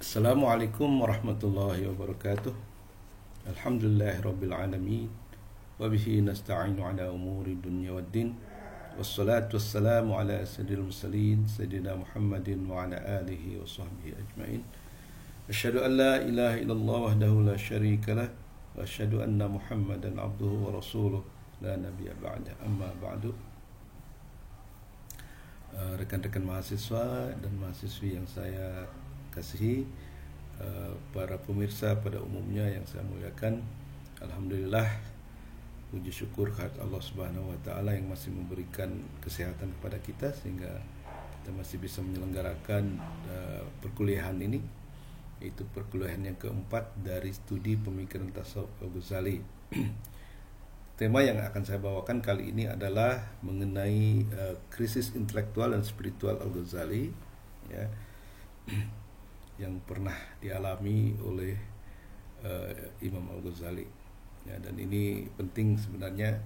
Assalamualaikum warahmatullahi wabarakatuh. Alhamdulillahirabbil alamin wa bihi nasta'inu ala umuri dunya waddin. Wassalatu wassalamu ala sayyidil mursalin sayyidina Muhammadin wa ala alihi wa sahbihi ajmain. Asyhadu an la ilaha illallah wahdahu la syarika lah wa asyhadu anna Muhammadan abduhu wa rasuluh la nabiyya ba'da. Amma ba'du. Rekan-rekan mahasiswa dan mahasiswi yang saya kasihi, para pemirsa pada umumnya yang saya muliakan, alhamdulillah, puji syukur kehadirat Allah Subhanahu wa taala yang masih memberikan kesehatan kepada kita sehingga kita masih bisa menyelenggarakan perkuliahan ini, yaitu perkuliahan yang keempat dari studi pemikiran tasawuf Al-Ghazali. Tema yang akan saya bawakan kali ini adalah mengenai krisis intelektual dan spiritual Al-Ghazali, ya, yang pernah dialami oleh Imam Al-Ghazali, ya, dan ini penting sebenarnya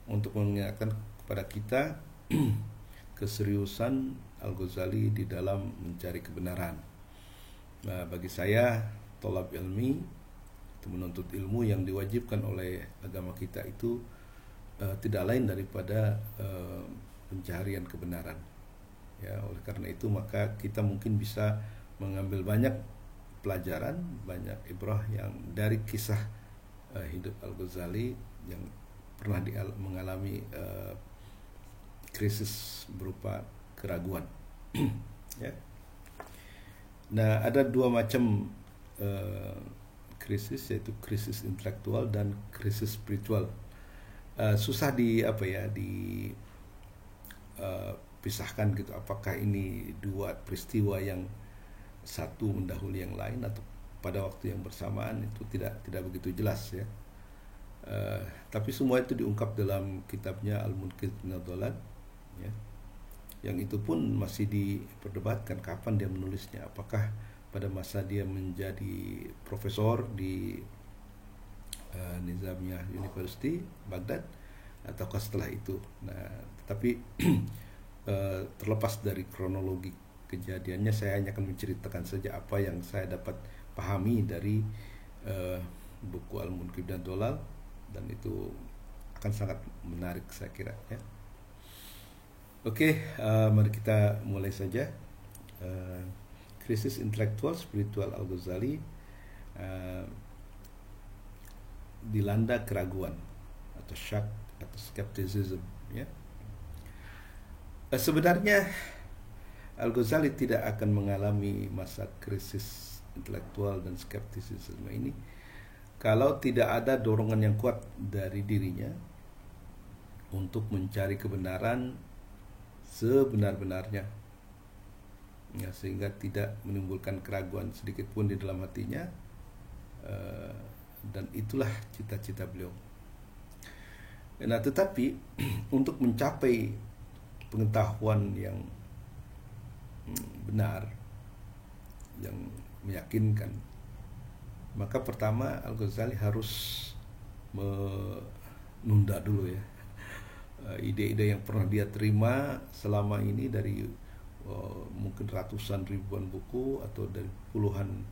untuk mengingatkan kepada kita keseriusan Al-Ghazali di dalam mencari kebenaran. Nah, bagi saya, tolab ilmi, itu menuntut ilmu yang diwajibkan oleh agama kita itu tidak lain daripada pencarian kebenaran. Ya, oleh karena itu maka kita mungkin bisa mengambil banyak pelajaran, banyak ibrah yang dari kisah hidup Al-Ghazali yang pernah mengalami krisis berupa keraguan. Ya. Nah, ada dua macam krisis, yaitu krisis intelektual dan krisis spiritual. Susah pisahkan gitu, apakah ini dua peristiwa yang satu mendahului yang lain atau pada waktu yang bersamaan, itu tidak begitu jelas, ya. Tapi semua itu diungkap dalam kitabnya Al-Munqidh minadh Dhalal, ya. Yang itu pun masih diperdebatkan kapan dia menulisnya, apakah pada masa dia menjadi profesor di Nizamiyah University Baghdad ataukah setelah itu. Nah, tapi terlepas dari kronologi kejadiannya, saya hanya akan menceritakan saja apa yang saya dapat pahami dari buku Al-Munqidh minadh Dhalal, dan itu akan sangat menarik saya kira, ya. Oke, mari kita mulai saja. Krisis intelektual spiritual Al-Ghazali dilanda keraguan atau syak atau skepticism, ya. Sebenarnya Al-Ghazali tidak akan mengalami masa krisis intelektual dan skeptisisme ini kalau tidak ada dorongan yang kuat dari dirinya untuk mencari kebenaran sebenar-benarnya, ya, sehingga tidak menimbulkan keraguan sedikit pun di dalam hatinya, dan itulah cita-cita beliau. Nah, tetapi untuk mencapai pengetahuan yang benar, yang meyakinkan, maka pertama Al-Ghazali harus menunda dulu, ya, ide-ide yang pernah dia terima selama ini dari mungkin ratusan ribuan buku atau dari puluhan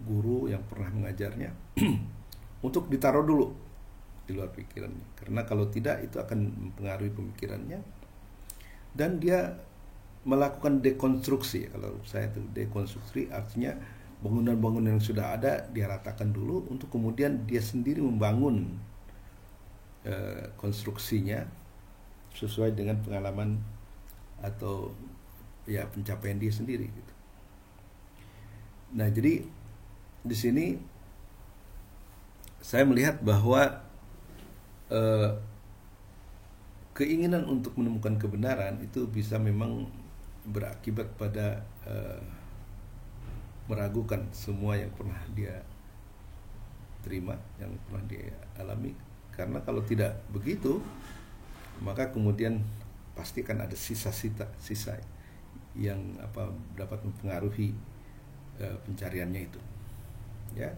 guru yang pernah mengajarnya untuk ditaruh dulu di luar pikirannya, karena kalau tidak itu akan mempengaruhi pemikirannya, dan dia melakukan dekonstruksi. Kalau saya itu dekonstruksi artinya bangunan-bangunan yang sudah ada dia ratakan dulu untuk kemudian dia sendiri membangun konstruksinya sesuai dengan pengalaman atau, ya, pencapaian dia sendiri gitu. Nah, jadi di sini saya melihat bahwa keinginan untuk menemukan kebenaran itu bisa memang berakibat pada meragukan semua yang pernah dia terima, yang pernah dia alami. Karena kalau tidak begitu, maka kemudian pasti akan ada sisa yang dapat mempengaruhi pencariannya itu, ya.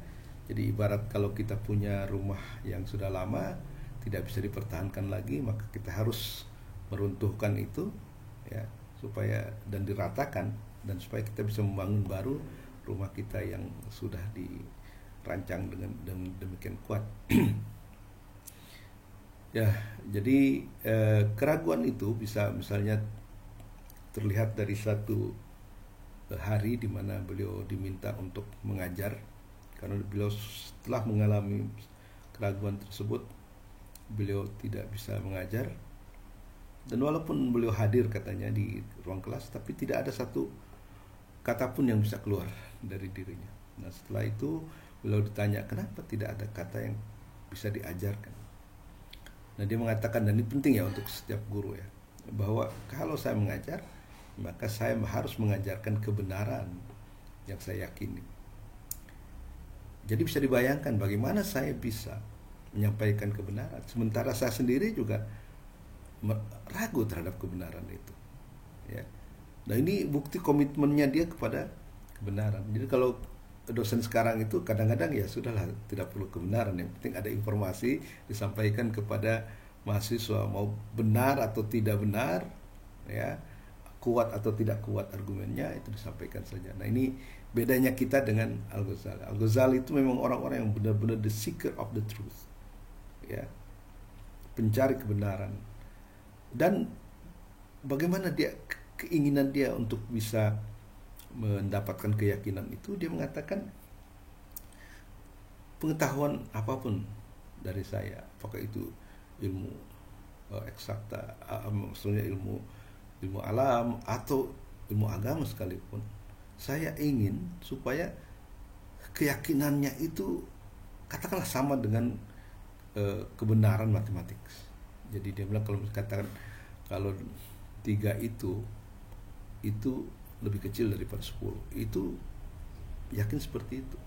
Jadi ibarat kalau kita punya rumah yang sudah lama tidak bisa dipertahankan lagi, maka kita harus meruntuhkan itu, ya, supaya dan diratakan, dan supaya kita bisa membangun baru rumah kita yang sudah dirancang dengan demikian kuat. Ya, jadi keraguan itu bisa misalnya terlihat dari satu hari di mana beliau diminta untuk mengajar, karena beliau setelah mengalami keraguan tersebut beliau tidak bisa mengajar, dan walaupun beliau hadir katanya di ruang kelas, tapi tidak ada satu kata pun yang bisa keluar dari dirinya. Nah, setelah itu beliau ditanya kenapa tidak ada kata yang bisa diajarkan. Nah, dia mengatakan, dan ini penting ya untuk setiap guru ya, bahwa kalau saya mengajar, maka saya harus mengajarkan kebenaran yang saya yakini. Jadi bisa dibayangkan bagaimana saya bisa menyampaikan kebenaran sementara saya sendiri juga ragu terhadap kebenaran itu, ya. Nah, ini bukti komitmennya dia kepada kebenaran. Jadi kalau dosen sekarang itu kadang-kadang ya sudahlah, tidak perlu kebenaran, yang penting ada informasi disampaikan kepada mahasiswa, mau benar atau tidak benar, ya, kuat atau tidak kuat argumennya, itu disampaikan saja. Nah, ini bedanya kita dengan Al-Ghazali. Al-Ghazali itu memang orang-orang yang benar-benar the seeker of the truth, ya, pencari kebenaran. Dan bagaimana dia, keinginan dia untuk bisa mendapatkan keyakinan itu, dia mengatakan pengetahuan apapun dari saya, apakah itu ilmu eksakta, maksudnya ilmu alam atau ilmu agama sekalipun, saya ingin supaya keyakinannya itu katakanlah sama dengan kebenaran matematik. Jadi dia bilang kalau katakan kalau 3 itu lebih kecil daripada 10, itu yakin seperti itu,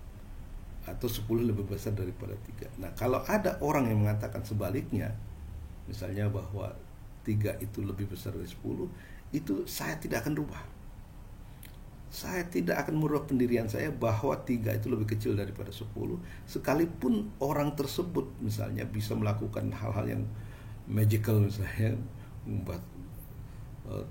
atau 10 lebih besar daripada 3. Nah, kalau ada orang yang mengatakan sebaliknya, misalnya bahwa 3 itu lebih besar dari 10, itu saya tidak akan rubah. Saya tidak akan merubah pendirian saya bahwa 3 itu lebih kecil daripada 10, sekalipun orang tersebut misalnya bisa melakukan hal-hal yang magical, misalnya membuat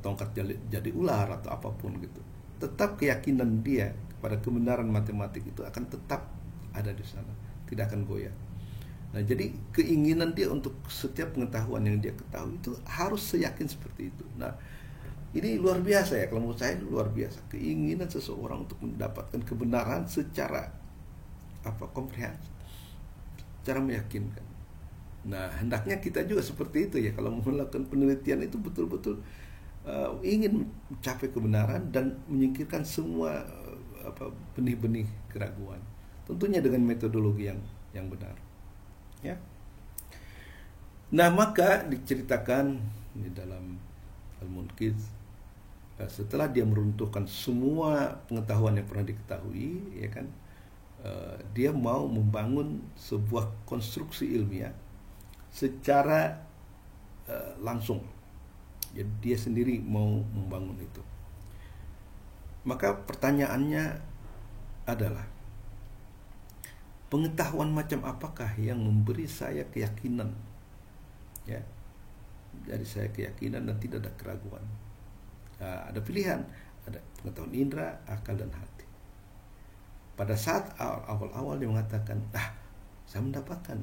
tongkat jadi ular atau apapun gitu. Tetap keyakinan dia pada kebenaran matematik itu akan tetap ada di sana, tidak akan goyah. Nah, jadi keinginan dia untuk setiap pengetahuan yang dia ketahui itu harus seyakin seperti itu. Nah, ini luar biasa ya, kalau menurut saya luar biasa keinginan seseorang untuk mendapatkan kebenaran secara komprehensif, secara meyakinkan. Nah, hendaknya kita juga seperti itu ya, kalau melakukan penelitian itu betul-betul ingin mencapai kebenaran dan menyingkirkan semua benih-benih keraguan, tentunya dengan metodologi yang benar, ya. Nah, maka diceritakan di dalam Al-Munqidh, setelah dia meruntuhkan semua pengetahuan yang pernah diketahui, ya kan, dia mau membangun sebuah konstruksi ilmiah secara langsung. Jadi dia sendiri mau membangun itu. Maka pertanyaannya adalah, pengetahuan macam apakah yang memberi saya keyakinan, ya, dari saya keyakinan dan tidak ada keraguan. Nah, ada pilihan, ada pengetahuan indera, akal dan hati. Pada saat awal-awal dia mengatakan, saya mendapatkan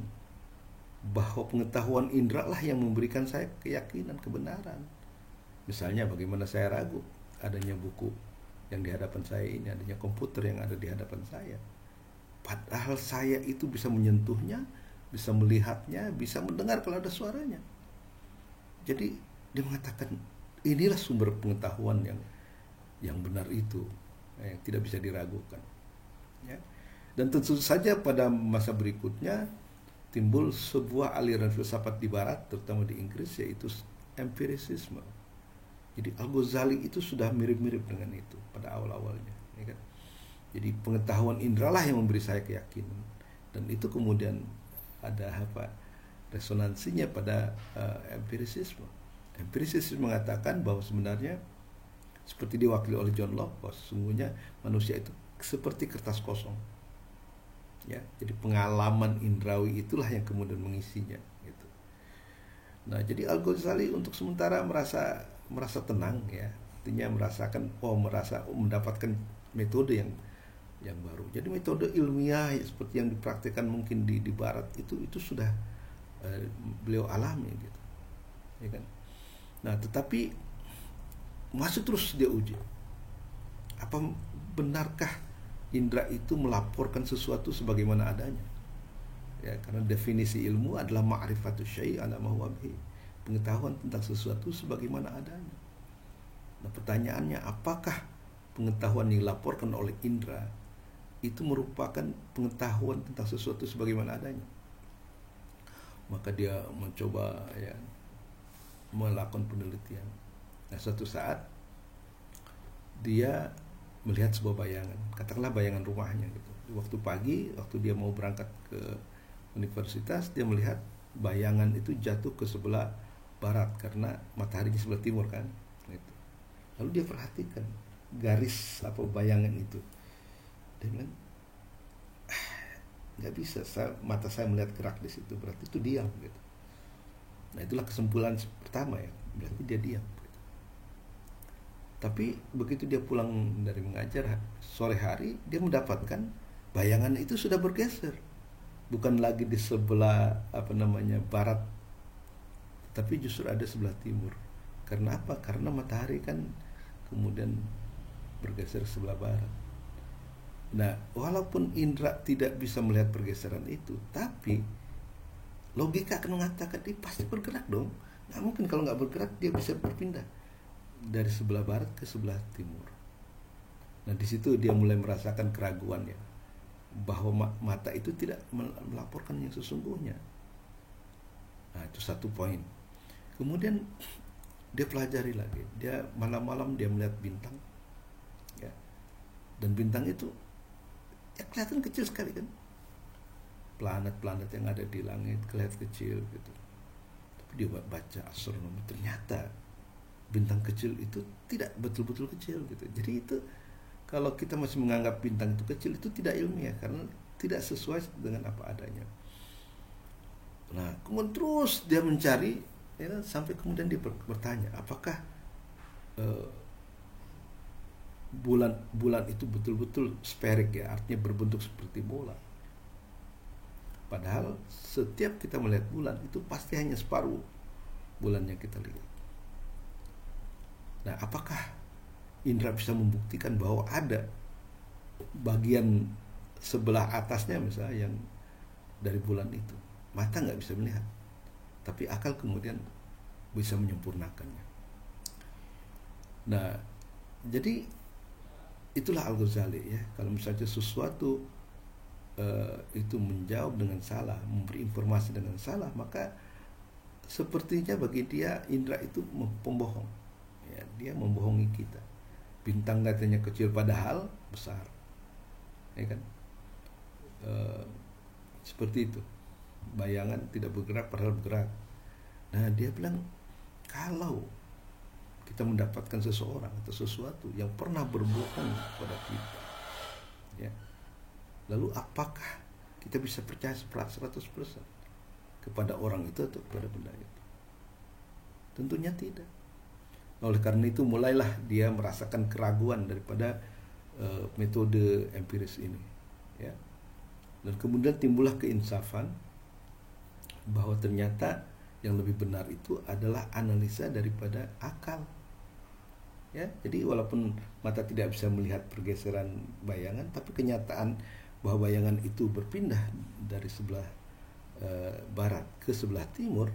bahwa pengetahuan indera lah yang memberikan saya keyakinan kebenaran. Misalnya bagaimana saya ragu adanya buku yang di hadapan saya ini, adanya komputer yang ada di hadapan saya, padahal saya itu bisa menyentuhnya, bisa melihatnya, bisa mendengar kalau ada suaranya. Jadi dia mengatakan inilah sumber pengetahuan yang benar itu, yang tidak bisa diragukan, ya. Dan tentu saja pada masa berikutnya timbul sebuah aliran filsafat di Barat, terutama di Inggris, yaitu empirisisme. Jadi Al-Ghazali itu sudah mirip-mirip dengan itu pada awal-awalnya, ya kan? Jadi pengetahuan indera lah yang memberi saya keyakinan, dan itu kemudian ada resonansinya pada empirisisme. Empirisisme mengatakan bahwa sebenarnya seperti diwakili oleh John Locke, bahwa sesungguhnya manusia itu seperti kertas kosong, ya. Jadi pengalaman indrawi itulah yang kemudian mengisinya, gitu. Nah, jadi Al-Ghazali untuk sementara merasa tenang, ya, artinya merasakan merasa mendapatkan metode yang baru. Jadi metode ilmiah seperti yang dipraktikkan mungkin di barat itu sudah beliau alami gitu, ya kan. Nah, tetapi masih terus dia uji. Apa benarkah indera itu melaporkan sesuatu sebagaimana adanya? Ya, karena definisi ilmu adalah ma'rifatus syai' ala ma huwa bihi, pengetahuan tentang sesuatu sebagaimana adanya. Nah, pertanyaannya, apakah pengetahuan yang dilaporkan oleh indera itu merupakan pengetahuan tentang sesuatu sebagaimana adanya? Maka dia mencoba melakukan penelitian. Nah, suatu saat dia melihat sebuah bayangan, katakanlah bayangan rumahnya gitu. Waktu pagi, waktu dia mau berangkat ke universitas, dia melihat bayangan itu jatuh ke sebelah barat karena mataharinya sebelah timur kan. Gitu. Lalu dia perhatikan garis bayangan itu. Dia bilang, nggak bisa, mata saya melihat gerak di situ, berarti itu diam gitu. Nah, itulah kesimpulan pertama ya, berarti dia diam gitu. Tapi begitu dia pulang dari mengajar sore hari, dia mendapatkan bayangan itu sudah bergeser, bukan lagi di sebelah barat, tapi justru ada sebelah timur. Karena apa? Karena matahari kan kemudian bergeser sebelah barat. Nah, walaupun indra tidak bisa melihat pergeseran itu, tapi logika akan mengatakan dia pasti bergerak dong. Nggak mungkin kalau nggak bergerak dia bisa berpindah dari sebelah barat ke sebelah timur. Nah, di situ dia mulai merasakan keraguan ya, bahwa mata itu tidak melaporkan yang sesungguhnya. Nah, itu satu poin. Kemudian dia pelajari lagi. Dia malam-malam dia melihat bintang, ya, dan bintang itu ya kelihatan kecil sekali kan, planet-planet yang ada di langit kelihatan kecil gitu. Tapi dia baca astronomi, ternyata bintang kecil itu tidak betul-betul kecil gitu. Jadi itu kalau kita masih menganggap bintang itu kecil, itu tidak ilmiah karena tidak sesuai dengan apa adanya. Nah, kemudian terus dia mencari ya, sampai kemudian dia bertanya, apakah bulan itu betul-betul spheric ya, artinya berbentuk seperti bola. Padahal setiap kita melihat bulan itu pasti hanya separuh bulan yang kita lihat. Nah, apakah indra bisa membuktikan bahwa ada bagian sebelah atasnya misalnya yang dari bulan itu? Mata nggak bisa melihat, tapi akal kemudian bisa menyempurnakannya. Nah, jadi itulah Al-Ghazali ya. Kalau misalnya sesuatu itu menjawab dengan salah, memberi informasi dengan salah, maka sepertinya bagi dia indra itu pembohong. Ya, dia membohongi kita. Bintang katanya kecil padahal besar, ya kan? Seperti itu. Bayangan tidak bergerak padahal bergerak. Nah, dia bilang kalau kita mendapatkan seseorang atau sesuatu yang pernah berbohong kepada kita, ya, lalu apakah kita bisa percaya 100% kepada orang itu atau kepada benda itu? Tentunya tidak. Oleh karena itu mulailah dia merasakan keraguan daripada metode empiris ini, ya. Dan kemudian timbullah keinsafan bahwa ternyata yang lebih benar itu adalah analisa daripada akal. Ya, jadi walaupun mata tidak bisa melihat pergeseran bayangan, tapi kenyataan bahwa bayangan itu berpindah dari sebelah barat ke sebelah timur,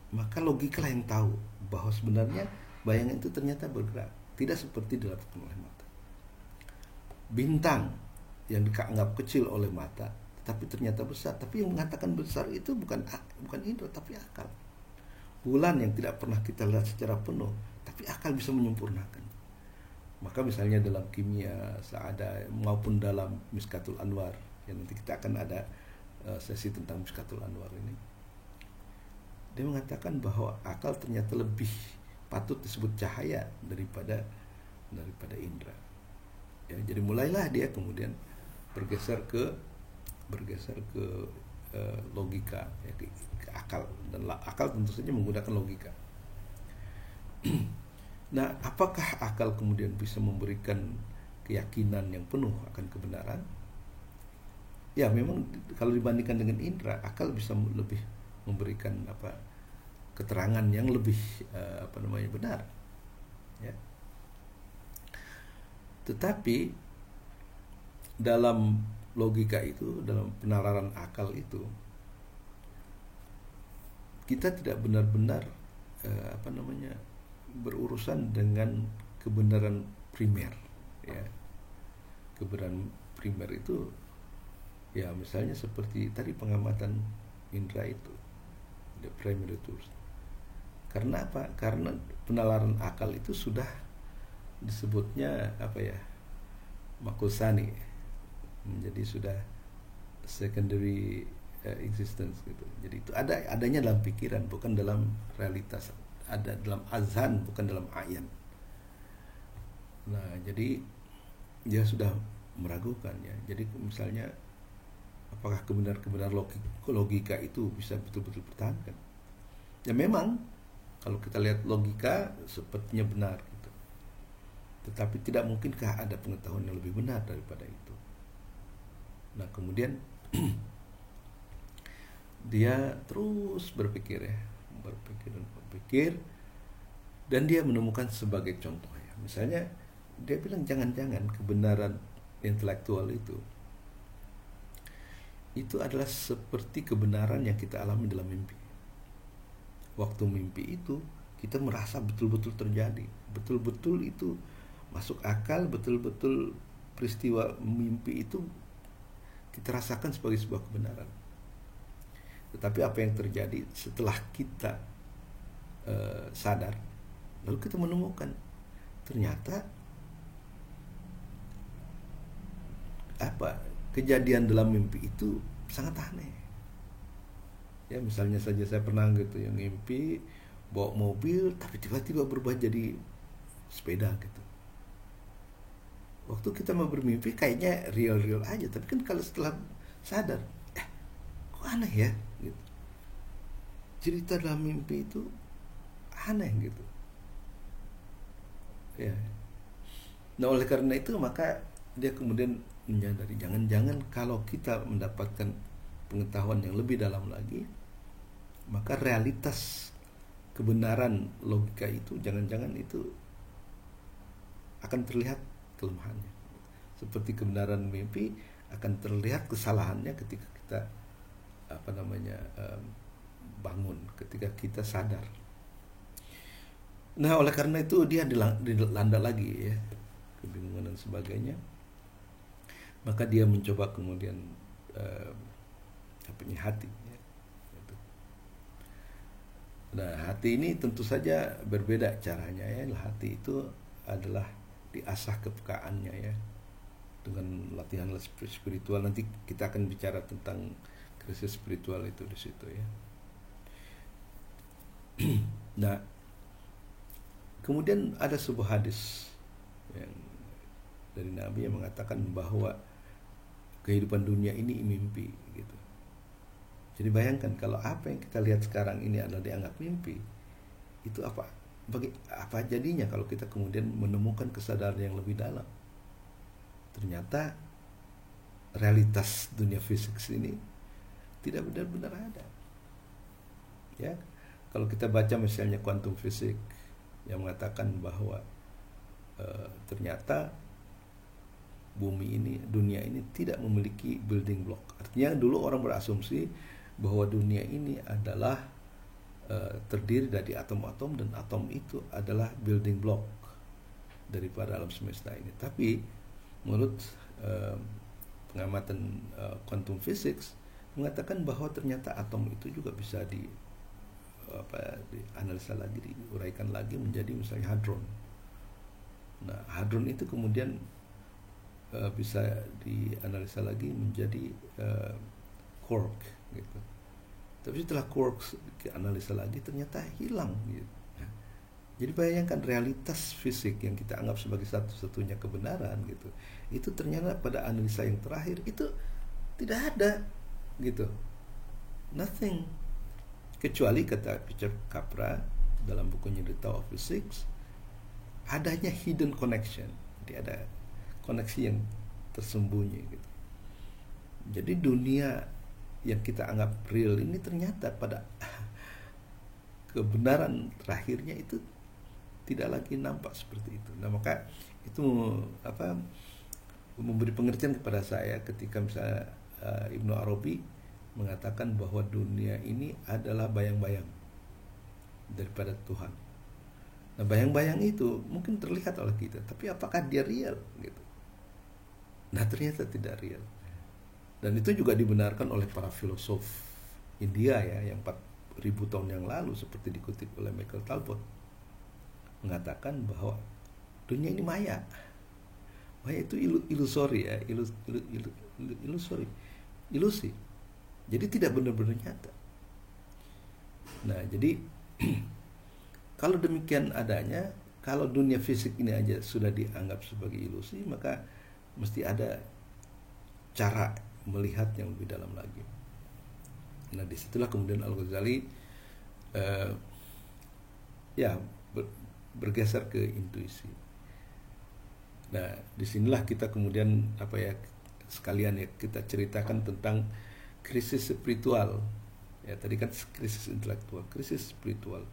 maka logikalah yang tahu bahwa sebenarnya bayangan itu ternyata bergerak, tidak seperti dilakukan oleh mata. Bintang yang dianggap kecil oleh mata, tapi ternyata besar. Tapi yang mengatakan besar itu bukan indra, tapi akal. Bulan yang tidak pernah kita lihat secara penuh, tapi akal bisa menyempurnakan. Maka misalnya dalam kimia Saada maupun dalam Miskatul Anwar, yang nanti kita akan ada sesi tentang Miskatul Anwar ini, dia mengatakan bahwa akal ternyata lebih patut disebut cahaya daripada indra. Ya, jadi mulailah dia kemudian bergeser ke logika, ya, ke akal, dan akal tentu saja menggunakan logika. Nah, apakah akal kemudian bisa memberikan keyakinan yang penuh akan kebenaran, ya memang kalau dibandingkan dengan indera, akal bisa lebih memberikan keterangan yang lebih benar, ya. Tetapi dalam logika itu, dalam penalaran akal itu, kita tidak benar-benar berurusan dengan kebenaran primer, ya. Kebenaran primer itu, ya misalnya seperti tadi pengamatan indera itu, the primary tools. Karena apa? Karena penalaran akal itu sudah disebutnya makusani, menjadi sudah secondary existence gitu. Jadi itu adanya dalam pikiran, bukan dalam realitas. Ada dalam azhan, bukan dalam ayan. Nah, jadi dia sudah meragukan, ya. Jadi misalnya apakah kebenaran logika itu bisa betul-betul dipertahankan? Ya memang kalau kita lihat logika sepertinya benar gitu. Tetapi tidak mungkinkah ada pengetahuan yang lebih benar daripada itu? Nah, kemudian dia terus berpikir, ya, berpikir, dan dia menemukan sebagai contoh, ya. Misalnya dia bilang jangan-jangan kebenaran intelektual itu adalah seperti kebenaran yang kita alami dalam mimpi. Waktu mimpi itu kita merasa betul-betul terjadi, betul-betul itu masuk akal, betul-betul peristiwa mimpi itu kita rasakan sebagai sebuah kebenaran. Tetapi apa yang terjadi setelah kita sadar, lalu kita menemukan ternyata kejadian dalam mimpi itu sangat aneh. Ya, misalnya saja saya pernah gitu yang mimpi bawa mobil tapi tiba-tiba berubah jadi sepeda gitu. Waktu kita mau bermimpi kayaknya real aja, tapi kan kalau setelah sadar, kok aneh ya gitu. Cerita dalam mimpi itu aneh gitu. Ya. Nah, oleh karena itu maka dia kemudian menyadari jangan-jangan kalau kita mendapatkan pengetahuan yang lebih dalam lagi, maka realitas kebenaran logika itu jangan-jangan itu akan terlihat kelemahannya. Seperti kebenaran mimpi akan terlihat kesalahannya ketika kita bangun, ketika kita sadar. Nah, oleh karena itu dia dilanda lagi, ya, kebingungan dan sebagainya. Maka dia mencoba kemudian hati, ya. Nah, hati ini tentu saja berbeda caranya, ya. Hati itu adalah diasah kepekaannya, ya, dengan latihan spiritual. Nanti kita akan bicara tentang krisis spiritual itu di situ, ya. Nah, kemudian ada sebuah hadis yang dari Nabi yang mengatakan bahwa kehidupan dunia ini mimpi gitu. Jadi bayangkan kalau apa yang kita lihat sekarang ini adalah dianggap mimpi, itu apa jadinya kalau kita kemudian menemukan kesadaran yang lebih dalam. Ternyata realitas dunia fisik ini tidak benar-benar ada. Ya, kalau kita baca misalnya quantum fisik yang mengatakan bahwa ternyata dunia ini tidak memiliki building block. Artinya dulu orang berasumsi bahwa dunia ini adalah terdiri dari atom-atom dan atom itu adalah building block daripada alam semesta ini. Tapi menurut pengamatan quantum physics mengatakan bahwa ternyata atom itu juga bisa dianalisa lagi, diuraikan lagi menjadi misalnya hadron. Nah, hadron itu kemudian bisa dianalisa lagi menjadi quark gitu. Tapi setelah quark dianalisa lagi ternyata hilang gitu. Jadi bayangkan realitas fisik yang kita anggap sebagai satu-satunya kebenaran gitu, itu ternyata pada analisa yang terakhir itu tidak ada gitu, nothing, kecuali kata Peter Capra dalam bukunya The Tao of Physics, adanya hidden connection. Jadi ada koneksi yang tersembunyi gitu. Jadi dunia yang kita anggap real ini ternyata pada kebenaran terakhirnya itu tidak lagi nampak seperti itu. Nah, maka itu memberi pengertian kepada saya ketika misalnya Ibnu Arabi mengatakan bahwa dunia ini adalah bayang-bayang daripada Tuhan. Nah, bayang-bayang itu mungkin terlihat oleh kita, tapi apakah dia real gitu? Nah, ternyata tidak real. Dan itu juga dibenarkan oleh para filosof India ya, yang 4.000 tahun yang lalu, seperti dikutip oleh Michael Talbot, mengatakan bahwa dunia ini maya. Maya itu ilusori ya, ilusi. Jadi tidak benar-benar nyata. Nah, jadi kalau demikian adanya, kalau dunia fisik ini aja sudah dianggap sebagai ilusi, maka mesti ada cara melihat yang lebih dalam lagi. Nah, disitulah kemudian Al-Ghazali bergeser ke intuisi. Nah, disinilah kita kemudian sekalian ya kita ceritakan tentang krisis spiritual. Ya, tadi kan krisis intelektual, krisis spiritual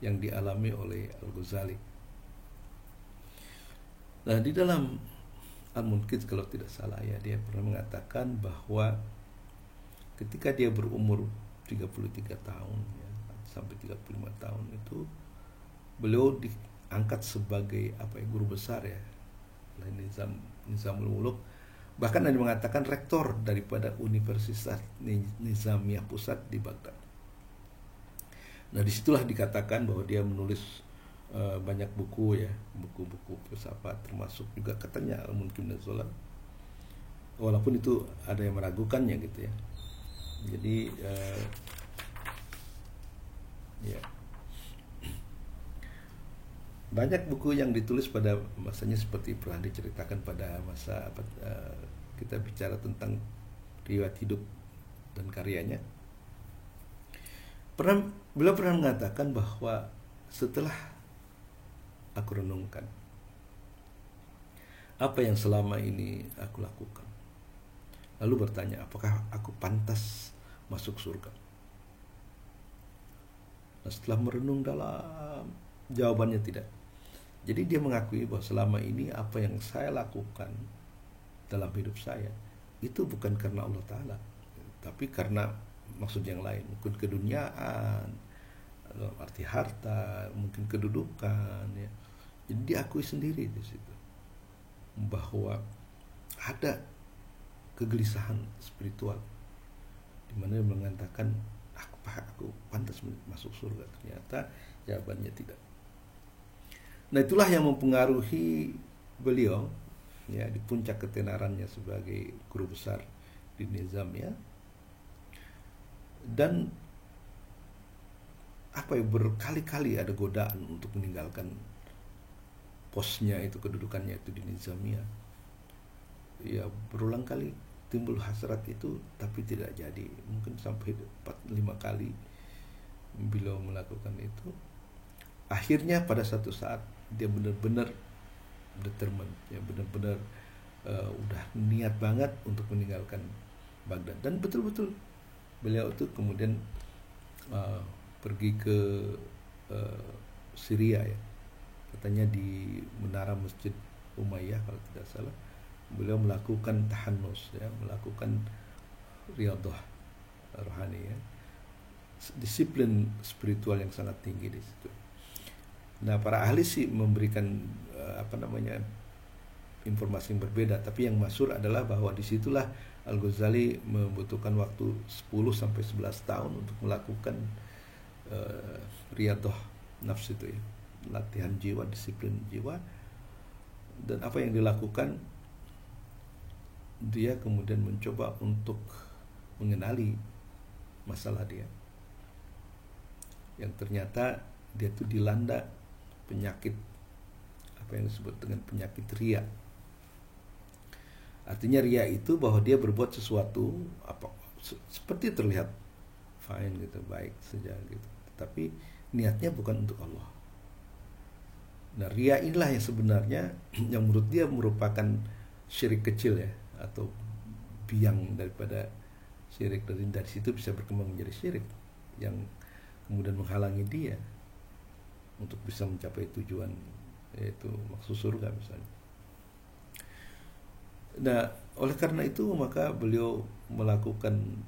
yang dialami oleh Al-Ghazali. Nah, di dalam Al-Munqidh kalau tidak salah ya, dia pernah mengatakan bahwa ketika dia berumur 33 tahun ya, sampai 35 tahun itu beliau diangkat sebagai guru besar ya, Nizamul Muluk, bahkan ada mengatakan rektor daripada Universitas Nizamiyah Pusat di Baghdad. Nah, disitulah dikatakan bahwa dia menulis banyak buku ya, buku-buku filsafat, termasuk juga katanya Al-Munqidh bin Zola, walaupun itu ada yang meragukannya gitu ya. Jadi banyak buku yang ditulis pada masanya seperti pernah diceritakan pada masa kita bicara tentang riwayat hidup dan karyanya. Beliau pernah mengatakan bahwa setelah aku renungkan apa yang selama ini aku lakukan, lalu bertanya apakah aku pantas masuk surga. Nah, setelah merenung dalam, jawabannya tidak. Jadi dia mengakui bahwa selama ini apa yang saya lakukan dalam hidup saya itu bukan karena Allah Ta'ala, tapi karena maksud yang lain, mungkin keduniaan, dalam arti harta, mungkin kedudukan ya. Jadi diakui sendiri di situ bahwa ada kegelisahan spiritual di mana dia mengatakan aku pantas masuk surga. Ternyata jawabannya tidak. Nah, itulah yang mempengaruhi beliau ya di puncak ketenarannya sebagai guru besar di Nizam ya. Dan berkali-kali ada godaan untuk meninggalkan posnya itu, kedudukannya itu di Nizamiyah. Ya, berulang kali timbul hasrat itu, tapi tidak jadi. Mungkin sampai 4-5 kali beliau melakukan itu. Akhirnya pada satu saat dia benar-benar determined, ya benar-benar udah niat banget untuk meninggalkan Baghdad. Dan betul-betul beliau itu kemudian pergi ke Syria ya. Katanya di menara Masjid Umayyah kalau tidak salah, beliau melakukan tahannus ya, melakukan riyadhah rohani ya. Disiplin spiritual yang sangat tinggi di situ. Nah, para ahli sih memberikan informasi yang berbeda, tapi yang masyhur adalah bahwa disitulah Al-Ghazali membutuhkan waktu 10-11 tahun untuk melakukan riyadhah nafs itu ya, latihan jiwa, disiplin jiwa. Dan apa yang dilakukan, dia kemudian mencoba untuk mengenali masalah dia, yang ternyata dia tuh dilanda penyakit apa yang disebut dengan penyakit riya. Artinya riya itu bahwa dia berbuat sesuatu seperti terlihat fine gitu, baik saja gitu, tapi niatnya bukan untuk Allah. Nah, riya inilah yang sebenarnya yang menurut dia merupakan syirik kecil ya, atau biang daripada syirik, dari situ bisa berkembang menjadi syirik yang kemudian menghalangi dia untuk bisa mencapai tujuan, yaitu maksud surga misalnya. Nah, oleh karena itu maka beliau melakukan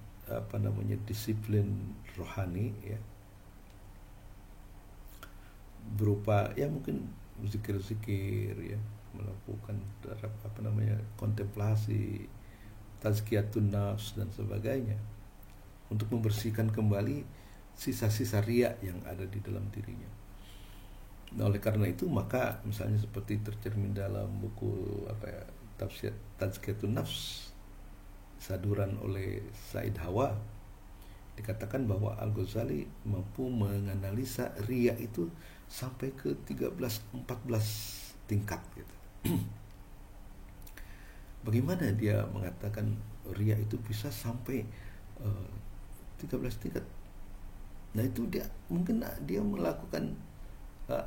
disiplin rohani ya, berupa ya mungkin zikir-zikir ya, melakukan kontemplasi, tazkiyatun nafs dan sebagainya, untuk membersihkan kembali sisa-sisa riya yang ada di dalam dirinya. Nah, oleh karena itu maka misalnya seperti tercermin dalam buku tafsir Tazkiyatun Nafs saduran oleh Said Hawa, dikatakan bahwa Al-Ghazali mampu menganalisa riya itu sampai ke 13-14 tingkat gitu. Bagaimana dia mengatakan riya itu bisa sampai 13 tingkat? Nah, itu mungkin dia melakukan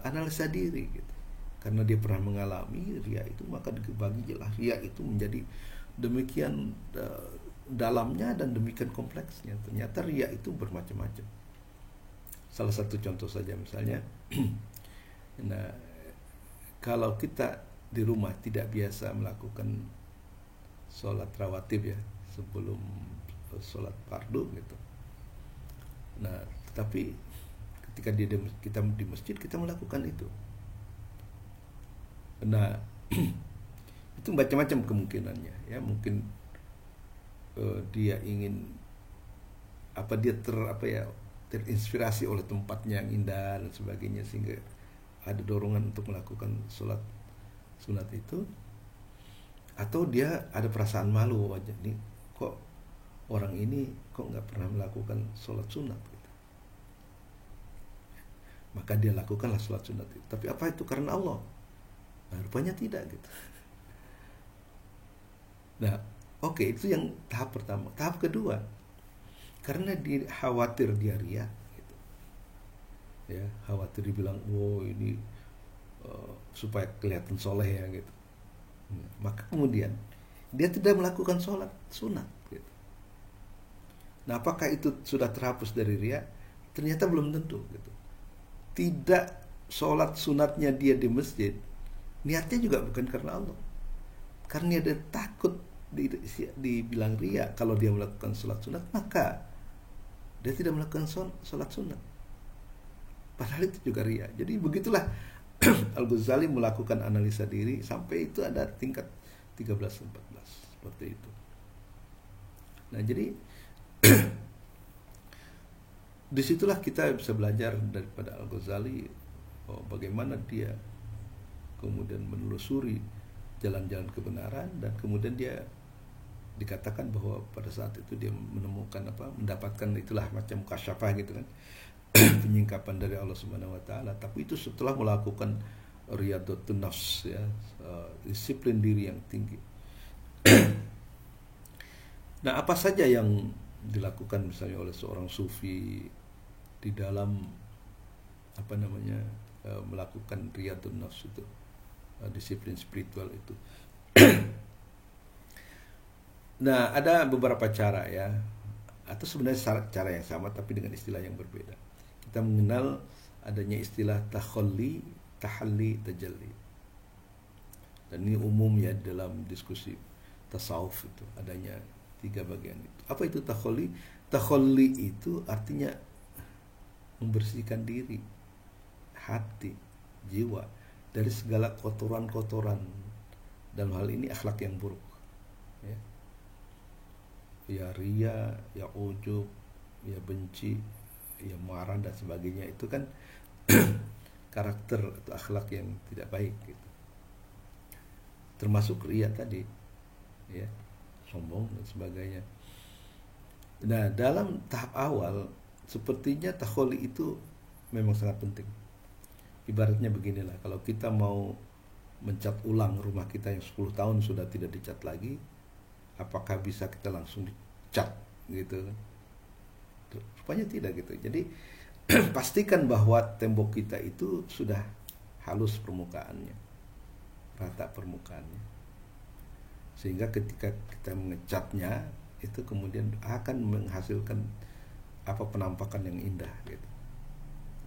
analisa diri gitu. Karena dia pernah mengalami riya itu, maka dibagi jelas riya itu menjadi demikian dalamnya dan demikian kompleksnya. Ternyata riya itu bermacam-macam. Salah satu contoh saja misalnya, nah, kalau kita di rumah tidak biasa melakukan sholat rawatib ya sebelum sholat fardu gitu. Nah, tetapi ketika kita di masjid kita melakukan itu. Nah, itu macam-macam kemungkinannya ya. Mungkin dia ingin terinspirasi oleh tempatnya yang indah dan sebagainya, sehingga ada dorongan untuk melakukan sholat sunat itu. Atau dia ada perasaan malu, wajah nih kok orang ini kok nggak pernah melakukan sholat sunat gitu. Maka dia lakukanlah sholat sunat itu. Tapi apa itu karena Allah? Nah, rupanya tidak gitu. Nah, oke, itu yang tahap pertama. Tahap kedua, karena dia khawatir dia riya gitu. Ya, khawatir dibilang, "Oh, ini supaya kelihatan soleh ya," gitu. Maka kemudian dia tidak melakukan sholat sunat gitu. Nah, apakah itu sudah terhapus dari riya? Ternyata belum tentu gitu. Tidak sholat sunatnya dia di masjid, niatnya juga bukan karena Allah, karena dia takut dibilang riya. Kalau dia melakukan sholat sunat, maka dia tidak melakukan sholat sunat, padahal itu juga riya. Jadi begitulah Al-Ghazali melakukan analisa diri sampai itu ada tingkat 13-14 seperti itu. Nah, jadi disitulah kita bisa belajar daripada Al-Ghazali bagaimana dia kemudian menelusuri jalan-jalan kebenaran, dan kemudian dia dikatakan bahwa pada saat itu dia mendapatkan itulah macam kasyafah gitu kan, penyingkapan dari Allah Subhanahu wa taala. Tapi itu setelah melakukan riyadhatun nafs ya, disiplin diri yang tinggi. Nah, apa saja yang dilakukan misalnya oleh seorang sufi di dalam melakukan riyadhatun nafs itu, disiplin spiritual itu. Nah, ada beberapa cara ya, atau sebenarnya cara yang sama tapi dengan istilah yang berbeda. Kita mengenal adanya istilah takhalli, tahalli, tajalli. Dan ini umum ya dalam diskusi tasawuf itu, adanya 3 bagian itu. Apa itu takhalli? Takhalli itu artinya membersihkan diri, hati, jiwa dari segala kotoran-kotoran, dalam hal ini akhlak yang buruk ya riya, ya ujub, ya benci, ya marah dan sebagainya. Itu kan karakter atau akhlak yang tidak baik gitu. Termasuk riya tadi ya, sombong dan sebagainya. Nah, dalam tahap awal sepertinya takhalli itu memang sangat penting. Ibaratnya beginilah, kalau kita mau mencat ulang rumah kita yang 10 tahun sudah tidak dicat lagi, apakah bisa kita langsung dicat gitu? Rupanya tidak gitu. Jadi pastikan bahwa tembok kita itu sudah halus permukaannya, rata permukaannya. sehingga ketika kita mengecatnya itu kemudian akan menghasilkan penampakan yang indah gitu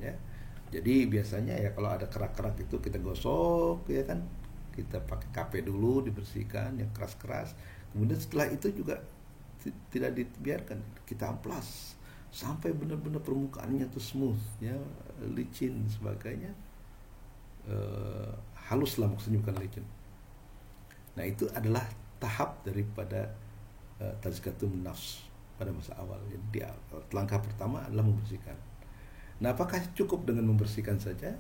ya. Jadi biasanya ya kalau ada kerak-kerak itu kita gosok ya kan, kita pakai KP dulu dibersihkan yang keras-keras, kemudian setelah itu juga tidak dibiarkan, kita amplas sampai benar-benar permukaannya tuh smooth ya, licin sebagainya, halus lah maksudnya, bukan licin. Nah itu adalah tahap daripada tazkiyatun nafs pada masa awal. Jadi langkah pertama adalah membersihkan. Nah apakah cukup dengan membersihkan saja?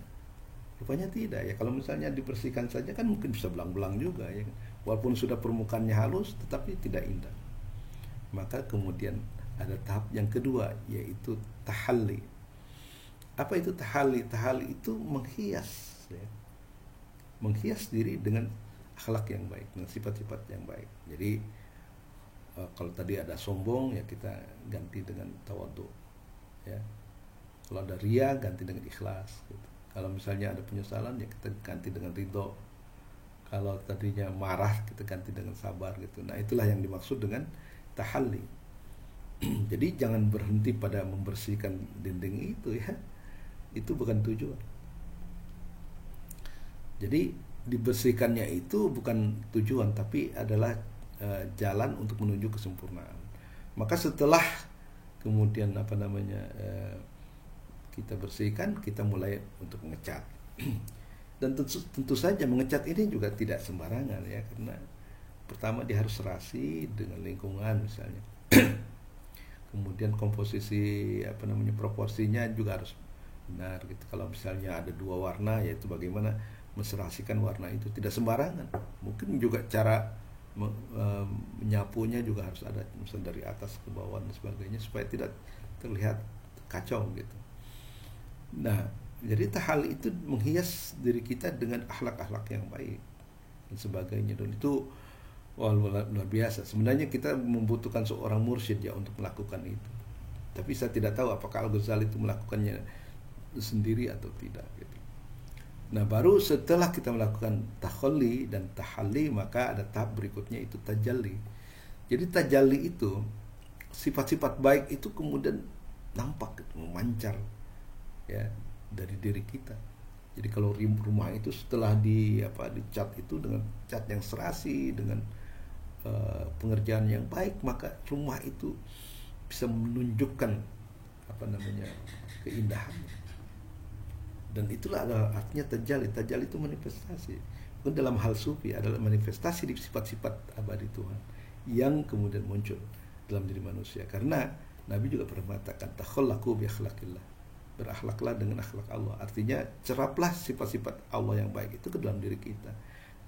Rupanya tidak ya. Kalau misalnya dibersihkan saja kan mungkin bisa belang-belang juga ya, walaupun sudah permukaannya halus tetapi tidak indah. Maka kemudian ada tahap yang kedua, yaitu tahalli. Apa itu tahalli? Tahalli itu menghias ya. Menghias diri dengan akhlak yang baik, dengan sifat-sifat yang baik. Jadi kalau tadi ada sombong ya kita ganti dengan tawadhu ya. Kalau ada ria ganti dengan ikhlas gitu. Kalau misalnya ada penyesalan ya kita ganti dengan ridho. Kalau tadinya marah kita ganti dengan sabar gitu. Nah itulah yang dimaksud dengan tahalli. Jadi jangan berhenti pada membersihkan dinding itu ya. Itu bukan tujuan. Jadi dibersihkannya itu bukan tujuan, tapi adalah jalan untuk menuju kesempurnaan. Maka setelah kemudian kita bersihkan, kita mulai untuk mengecat. Dan tentu saja mengecat ini juga tidak sembarangan ya, karena pertama dia harus serasi dengan lingkungan misalnya. Kemudian komposisi proporsinya juga harus benar gitu. Kalau misalnya ada dua warna, yaitu bagaimana menserasikan warna itu tidak sembarangan. Mungkin juga cara menyapunya juga harus ada, misalnya dari atas ke bawah dan sebagainya, supaya tidak terlihat kacau gitu. Nah, jadi tahalli itu menghias diri kita dengan akhlak-akhlak yang baik dan sebagainya, dan itu luar biasa. Sebenarnya kita membutuhkan seorang mursyid ya untuk melakukan itu. Tapi saya tidak tahu apakah Al-Ghazali itu melakukannya sendiri atau tidak gitu. Nah, baru setelah kita melakukan takhalli dan tahalli, maka ada tahap berikutnya, itu tajalli. Jadi tajalli itu sifat-sifat baik itu kemudian nampak gitu, memancar ya dari diri kita. Jadi kalau rumah itu setelah dicat itu dengan cat yang serasi, dengan pengerjaan yang baik, maka rumah itu bisa menunjukkan keindahan. Dan itulah adalah artinya tajalli. Tajalli itu manifestasi. Bukan dalam hal sufi, adalah manifestasi di sifat-sifat abadi Tuhan yang kemudian muncul dalam diri manusia. Karena Nabi juga pernah mengatakan takhallaqu bi akhlaqillah, berakhlaklah dengan akhlak Allah. Artinya ceraplah sifat-sifat Allah yang baik itu ke dalam diri kita.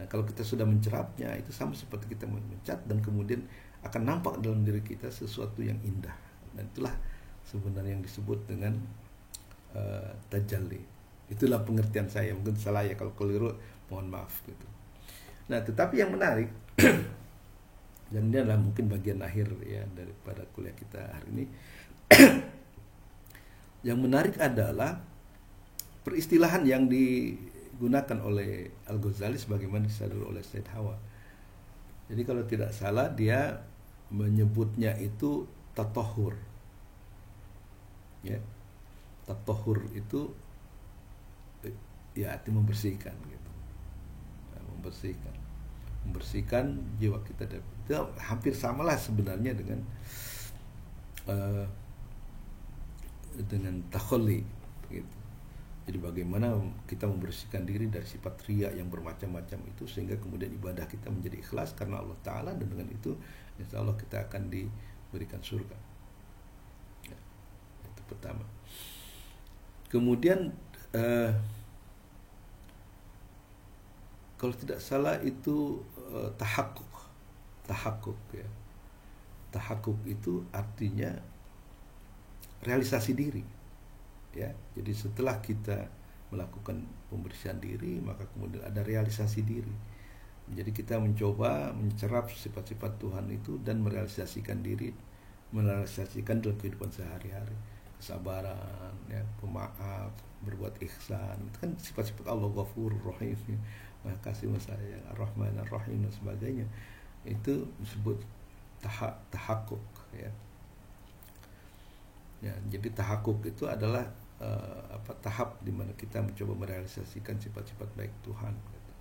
Nah, kalau kita sudah mencerapnya, itu sama seperti kita mencat, dan kemudian akan nampak dalam diri kita sesuatu yang indah. Dan itulah sebenarnya yang disebut dengan tajalli. Itulah pengertian saya. Mungkin salah ya, kalau keliru mohon maaf gitu. Nah, tetapi yang menarik dan ini adalah mungkin bagian akhir ya daripada kuliah kita hari ini. Yang menarik adalah peristilahan yang digunakan oleh Al-Ghazali sebagaimana disadari oleh Said Hawa. Jadi kalau tidak salah dia menyebutnya itu tatahur. Ya. Tatahur itu ya arti membersihkan gitu. Nah, membersihkan jiwa kita. Itu hampir samalah sebenarnya dengan takhalli gitu. Jadi bagaimana kita membersihkan diri dari sifat riya yang bermacam-macam itu, sehingga kemudian ibadah kita menjadi ikhlas karena Allah Ta'ala, dan dengan itu insya Allah kita akan diberikan surga ya, itu pertama. Kemudian kalau tidak salah itu tahakkuk ya. Tahakkuk itu artinya realisasi diri ya. Jadi setelah kita melakukan pembersihan diri, maka kemudian ada realisasi diri. Jadi kita mencoba mencerap sifat-sifat Tuhan itu dan merealisasikan diri, merealisasikan dalam kehidupan sehari-hari. Kesabaran ya, pemaaf, berbuat ihsan, itu kan sifat-sifat Allah. Ghafur Rahim, Maha Kasih, Maha Sayang, Ar-Rahman Ar-Rahim dan sebagainya. itu disebut tahakkuk ya. Ya, jadi tahakkuk itu adalah tahap di mana kita mencoba merealisasikan sifat-sifat baik Tuhan gitu.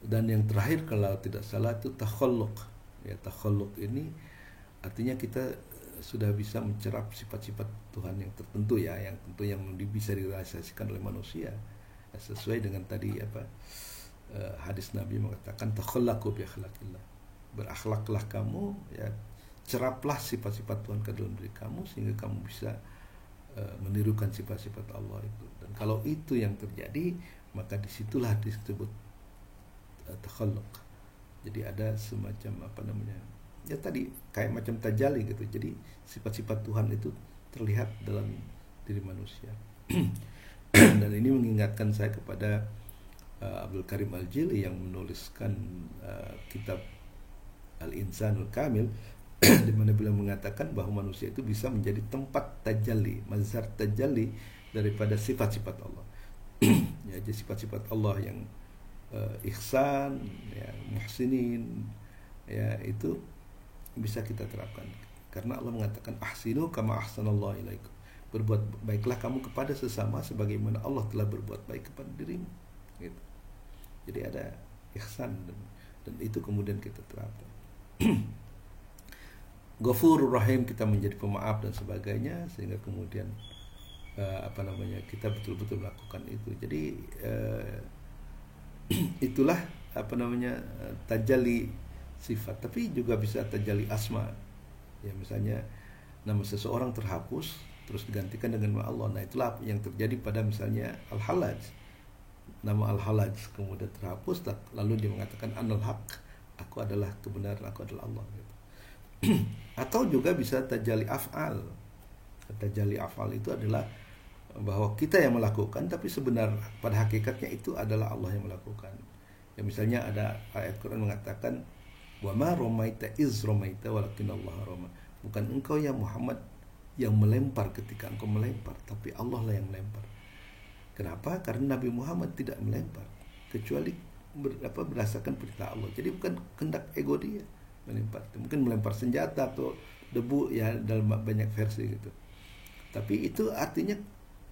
Dan yang terakhir kalau tidak salah itu takhalluq. Ya, takhalluq ini artinya kita sudah bisa mencerap sifat-sifat Tuhan yang tertentu ya, yang tentu yang bisa direalisasikan oleh manusia. Ya, sesuai dengan tadi hadis Nabi mengatakan takhallaqu bi akhlaqillah. Berakhlaklah kamu ya, ceraplah sifat-sifat Tuhan ke dalam diri kamu sehingga kamu bisa menirukan sifat-sifat Allah itu. Dan kalau itu yang terjadi, maka disitulah disebut takhalluq. Jadi ada semacam ya tadi kayak macam tajali gitu. Jadi sifat-sifat Tuhan itu terlihat dalam diri manusia. Dan ini mengingatkan saya kepada Abdul Karim Al-Jili yang menuliskan kitab Al-Insanul Kamil, di mana beliau mengatakan bahwa manusia itu bisa menjadi tempat tajalli, mazhar tajalli daripada sifat-sifat Allah. Ya, jadi sifat-sifat Allah yang ihsan, ya, muhsinin, ya itu bisa kita terapkan. Karena Allah mengatakan ahsinu kama ahsanallahu ilaikum. Berbuat baiklah kamu kepada sesama sebagaimana Allah telah berbuat baik kepada dirimu. Gitu. Jadi ada ihsan dan itu kemudian kita terapkan. Ghafurur Rahim, kita menjadi pemaaf dan sebagainya, sehingga kemudian kita betul-betul melakukan itu. Jadi itulah tajalli sifat, tapi juga bisa tajalli asma. Ya, misalnya nama seseorang terhapus terus digantikan dengan nama Allah. Nah, itulah yang terjadi pada misalnya Al-Halaj. Nama Al-Halaj kemudian terhapus, lalu dia mengatakan Anal Haq, aku adalah kebenaran, aku adalah Allah gitu. Atau juga bisa tajalli af'al. Tajalli af'al itu adalah bahwa kita yang melakukan, tapi sebenarnya pada hakikatnya itu adalah Allah yang melakukan. Ya, misalnya ada ayat Quran mengatakan wa ma ramaita iz ramaita walakinallah rama. Bukan engkau ya Muhammad yang melempar ketika engkau melempar, tapi Allah lah yang melempar. Kenapa? Karena Nabi Muhammad tidak melempar kecuali berdasarkan perintah Allah. Jadi bukan kehendak ego dia melempar. Mungkin melempar senjata atau debu ya, dalam banyak versi gitu. Tapi itu artinya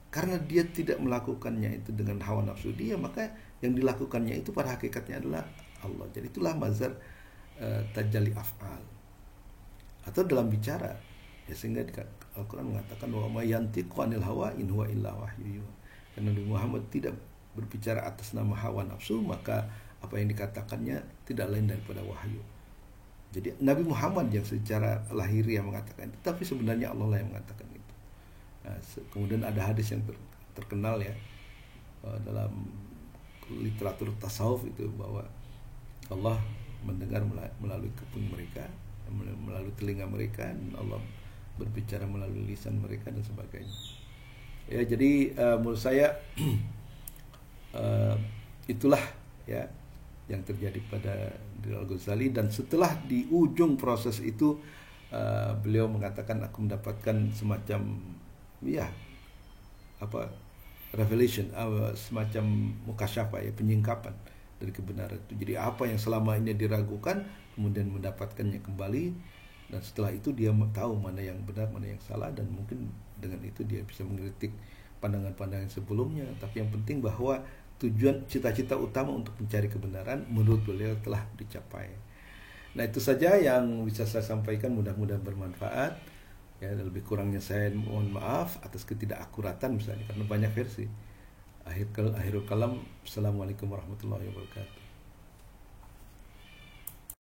karena dia tidak melakukannya itu dengan hawa nafsu dia, maka yang dilakukannya itu pada hakikatnya adalah Allah. Jadi itulah mazhar tajalli af'al. Atau dalam bicara, ya, sehingga Al-Quran mengatakan wa ma yantiqu 'anil hawa in huwa illa wahyu. Karena Nabi Muhammad tidak berbicara atas nama hawa nafsu, maka apa yang dikatakannya tidak lain daripada wahyu. Jadi Nabi Muhammad yang secara lahiriah mengatakan itu, tapi sebenarnya Allah lah yang mengatakan itu. Nah, kemudian ada hadis yang terkenal ya dalam literatur tasawuf itu, bahwa Allah mendengar melalui kuping mereka, melalui telinga mereka, dan Allah berbicara melalui lisan mereka dan sebagainya. Ya, jadi menurut saya itulah ya yang terjadi pada diri Al-Ghazali. Dan setelah di ujung proses itu beliau mengatakan aku mendapatkan semacam revelation, semacam mukasyafah ya, penyingkapan dari kebenaran itu. Jadi apa yang selama ini diragukan kemudian mendapatkannya kembali, dan setelah itu dia tahu mana yang benar, mana yang salah, dan mungkin dengan itu dia bisa mengkritik pandangan-pandangan sebelumnya. Tapi yang penting bahwa tujuan cita-cita utama untuk mencari kebenaran menurut beliau telah dicapai. Nah, itu saja yang bisa saya sampaikan, mudah-mudahan bermanfaat. Ya, lebih kurangnya saya mohon maaf atas ketidakakuratan misalnya karena banyak versi. Akhirul kalam, Assalamualaikum warahmatullahi wabarakatuh.